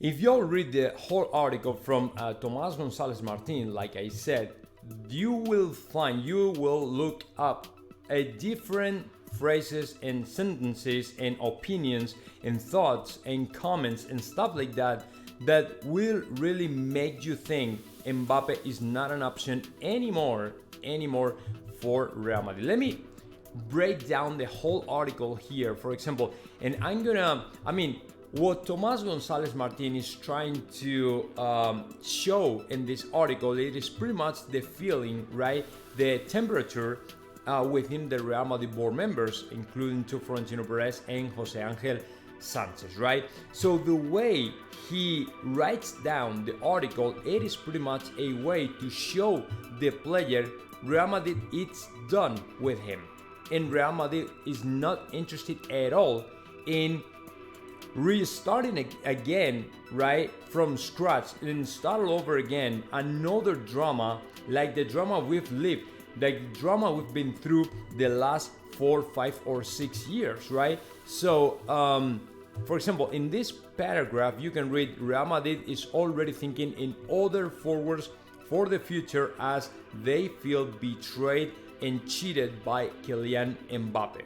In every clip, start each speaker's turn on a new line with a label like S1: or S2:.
S1: If you all read the whole article from Tomás González Martín, like I said, you will look up different phrases and sentences and opinions and thoughts and comments and stuff like that will really make you think Mbappe is not an option anymore for Real Madrid. Let me break down the whole article here, for example, and what Tomás González Martín is trying to show in this article, it is pretty much the feeling, right? The temperature within the Real Madrid board members, including to Florentino Perez and Jose Angel Sanchez, right? So the way he writes down the article, it is pretty much a way to show the player Real Madrid it's done with him. And Real Madrid is not interested at all in restarting again, right, from scratch and start all over again, another drama like the drama we've lived, like the drama we've been through the last 4, 5, or 6 years, right? So, for example, in this paragraph, you can read Real Madrid is already thinking in other forwards for the future as they feel betrayed and cheated by Kylian Mbappe.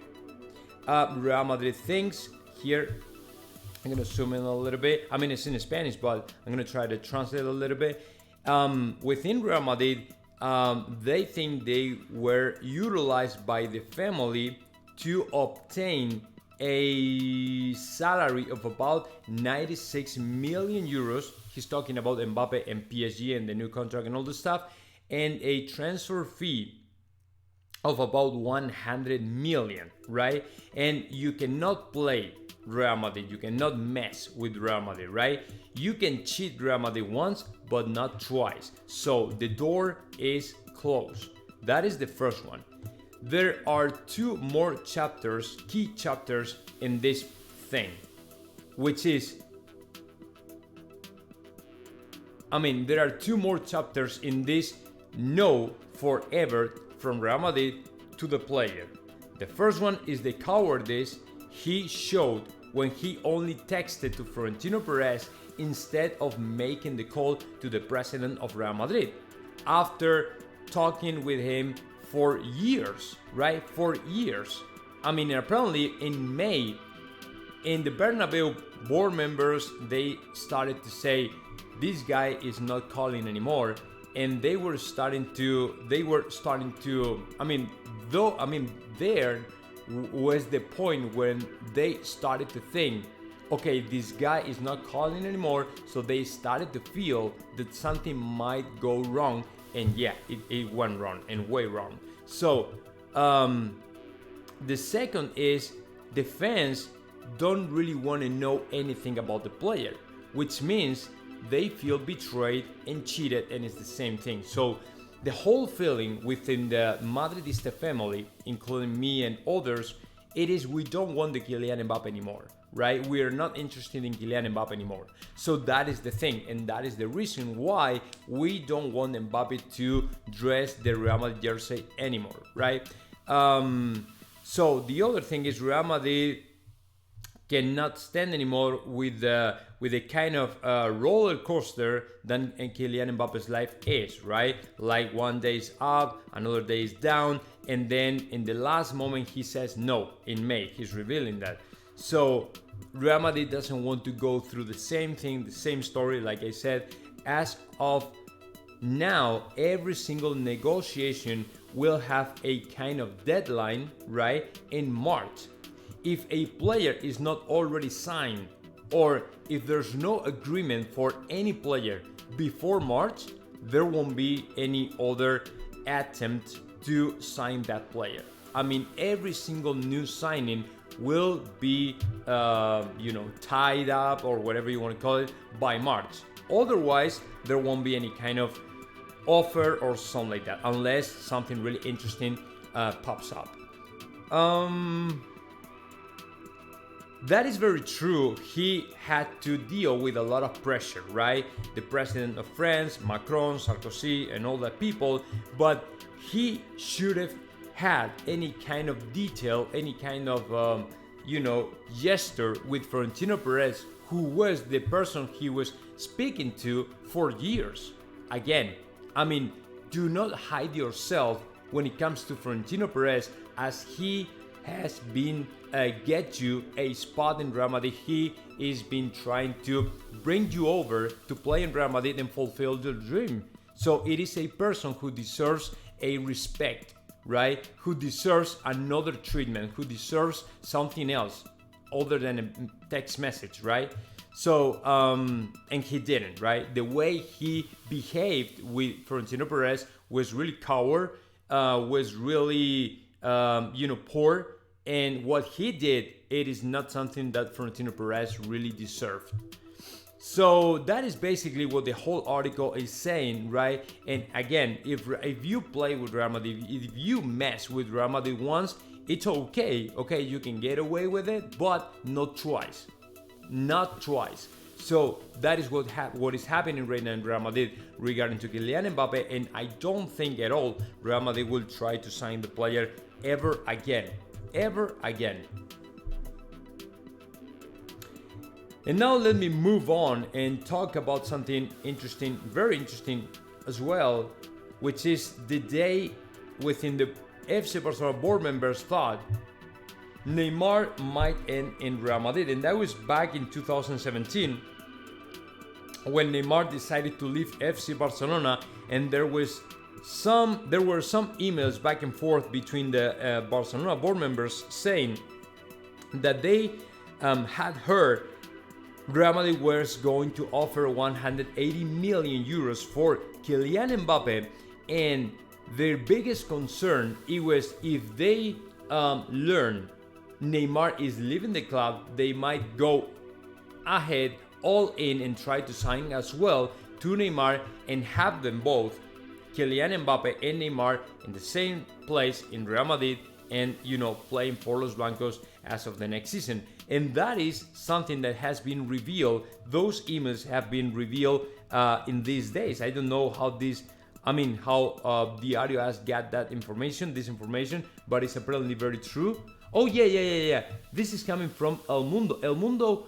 S1: Real Madrid thinks here. I'm going to zoom in a little bit. I mean, it's in Spanish, but I'm going to try to translate a little bit. Within Real Madrid, they think they were utilized by the family to obtain a salary of about 96 million euros. He's talking about Mbappe and PSG and the new contract and all this stuff. And a transfer fee of about 100 million, right? And you cannot play Real Madrid. You cannot mess with Real Madrid, right? You can cheat Real Madrid once, but not twice. So the door is closed. That is the first one. There are 2 more chapters, key chapters in this thing, which is, there are 2 more chapters in this no forever from Real Madrid to the player. The first one is the cowardice he showed when he only texted to Florentino Perez instead of making the call to the president of Real Madrid. After talking with him for years, right? For years. Apparently in May, in the Bernabeu board members, they started to say, this guy is not calling anymore. And there was the point when they started to think, okay, this guy is not calling anymore, so they started to feel that something might go wrong, and yeah, it went wrong, and way wrong. So, the second is the fans don't really want to know anything about the player, which means they feel betrayed and cheated, and it's the same thing. So, the whole feeling within the Madridista family, including me and others, it is we don't want the Kylian Mbappe anymore, right? We are not interested in Kylian Mbappe anymore. So that is the thing, and that is the reason why we don't want Mbappe to dress the Real Madrid jersey anymore, right? So the other thing is Real Madrid cannot stand anymore with the kind of roller coaster that Kylian Mbappe's life is, right? Like one day is up, another day is down, and then in the last moment he says no. In May, he's revealing that. So Real Madrid doesn't want to go through the same thing, the same story, like I said. As of now, every single negotiation will have a kind of deadline, right? In March. If a player is not already signed, or if there's no agreement for any player before March, there won't be any other attempt to sign that player. Every single new signing will be, tied up, or whatever you want to call it, by March. Otherwise, there won't be any kind of offer or something like that, unless something really interesting pops up. That is very true. He had to deal with a lot of pressure, right? The president of France, Macron, Sarkozy, and all that people. But he should have had any kind of detail, any kind of, gesture with Florentino Perez, who was the person he was speaking to for years. Again, I mean, do not hide yourself when it comes to Florentino Perez, as he has been get you a spot in Real Madrid. He is been trying to bring you over to play in Real Madrid and fulfill your dream. So it is a person who deserves a respect, right? Who deserves another treatment, who deserves something else other than a text message, right? So, and he didn't, right? The way he behaved with Florentino Perez was really coward, was really, poor. And what he did, it is not something that Florentino Perez really deserved. So that is basically what the whole article is saying, right? And again, if you play with Real Madrid, if you mess with Real Madrid once, it's okay. Okay, you can get away with it, but not twice. Not twice. So that is what is happening right now in Real Madrid regarding to Kylian Mbappe, and I don't think at all Real Madrid will try to sign the player ever again. Ever again. And now let me move on and talk about something interesting, very interesting as well, which is the day within the FC Barcelona board members thought Neymar might end in Real Madrid. And that was back in 2017 when Neymar decided to leave FC Barcelona, and there were some emails back and forth between the Barcelona board members saying that they had heard Real Madrid was going to offer 180 million euros for Kylian Mbappe, and their biggest concern it was if they learn Neymar is leaving the club, they might go ahead all in and try to sign as well to Neymar and have them both, Kylian Mbappe and Neymar, in the same place in Real Madrid and playing for Los Blancos as of the next season. And that is something that has been revealed. Those emails have been revealed in these days. I don't know how how Diario has got this information, but it's apparently very true. Oh yeah. This is coming from El Mundo. El Mundo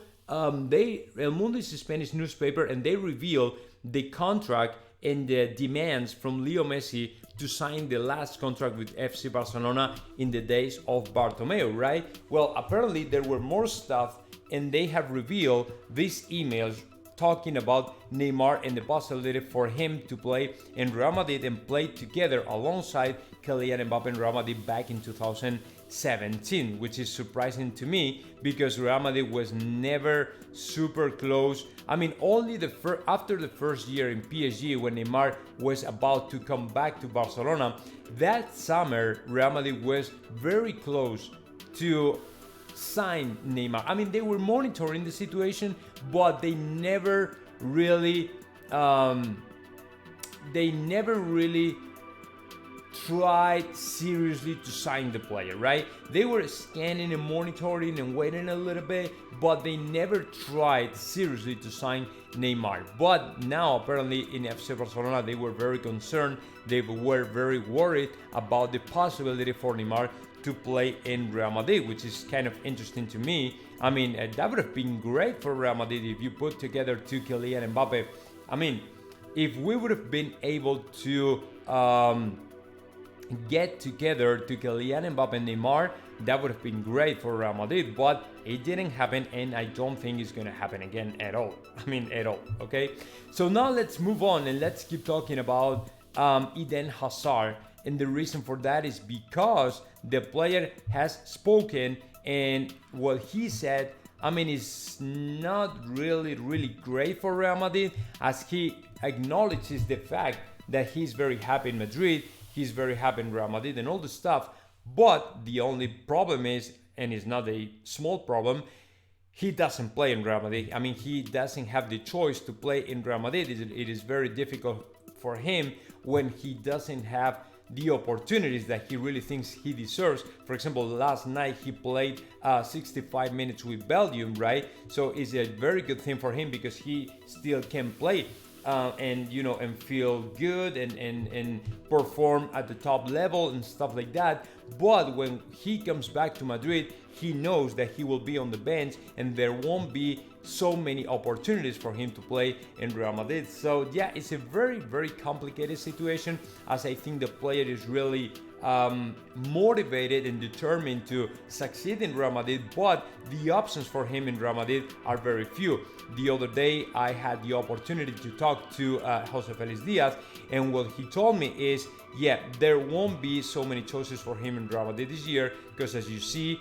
S1: is a Spanish newspaper, and they reveal the contract and the demands from Leo Messi to sign the last contract with FC Barcelona in the days of Bartomeu, right? Well, apparently there were more stuff, and they have revealed these emails talking about Neymar and the possibility for him to play in Real Madrid and play together alongside Kylian Mbappe in Real Madrid back in 2017, which is surprising to me because Real Madrid was never super close. I mean, only after the first year in PSG, when Neymar was about to come back to Barcelona, that summer Real Madrid was very close to sign Neymar. I mean, they were monitoring the situation, but they never really tried seriously to sign the player, right? They were scanning and monitoring and waiting a little bit, but they never tried seriously to sign Neymar. But now apparently in FC Barcelona they were very concerned. They were very worried about the possibility for Neymar to play in Real Madrid, which is kind of interesting to me. I mean, that would have been great for Real Madrid if you put together two Kylian Mbappe. I mean, if we would have been able to get together to Kylian Mbappe and Neymar, that would have been great for Real Madrid, but it didn't happen, and I don't think it's gonna happen again at all. I mean, at all, okay? So now let's move on and let's keep talking about Eden Hazard, and the reason for that is because the player has spoken, and what he said, I mean, is not really great for Real Madrid, as he acknowledges the fact that he's very happy in Madrid, he's very happy in Real Madrid and all the stuff, but the only problem is, and it's not a small problem, he doesn't play in Real Madrid. I mean, he doesn't have the choice to play in Real Madrid. It is very difficult for him when he doesn't have the opportunities that he really thinks he deserves. For example, last night he played 65 minutes with Belgium, right? So it's a very good thing for him because he still can play and and feel good and perform at the top level and stuff like that. But when he comes back to Madrid, he knows that he will be on the bench and there won't be so many opportunities for him to play in Real Madrid. So yeah, it's a very complicated situation, as I think the player is really motivated and determined to succeed in Real Madrid, but the options for him in Real Madrid are very few. The other day I had the opportunity to talk to Jose Felix Diaz, and what he told me is, yeah, there won't be so many choices for him in Real Madrid this year, because as you see,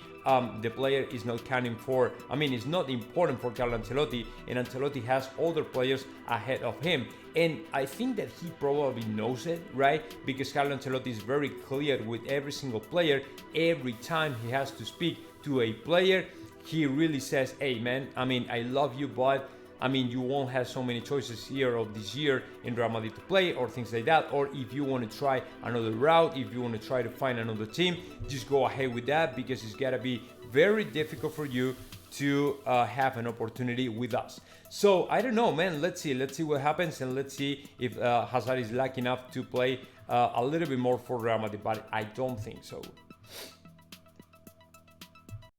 S1: the player is not counting for, it's not important for Carlo Ancelotti, and Ancelotti has other players ahead of him. And I think that he probably knows it, right? Because Carlo Ancelotti is very clear with every single player. Every time he has to speak to a player, he really says, hey man, I love you, but you won't have so many choices here of this year in Real Madrid to play, or things like that. Or if you want to try another route, if you want to try to find another team, just go ahead with that, because it's got to be very difficult for you to have an opportunity with us. So I don't know, man. Let's see what happens, and let's see if Hazard is lucky enough to play a little bit more for Real Madrid, but I don't think so.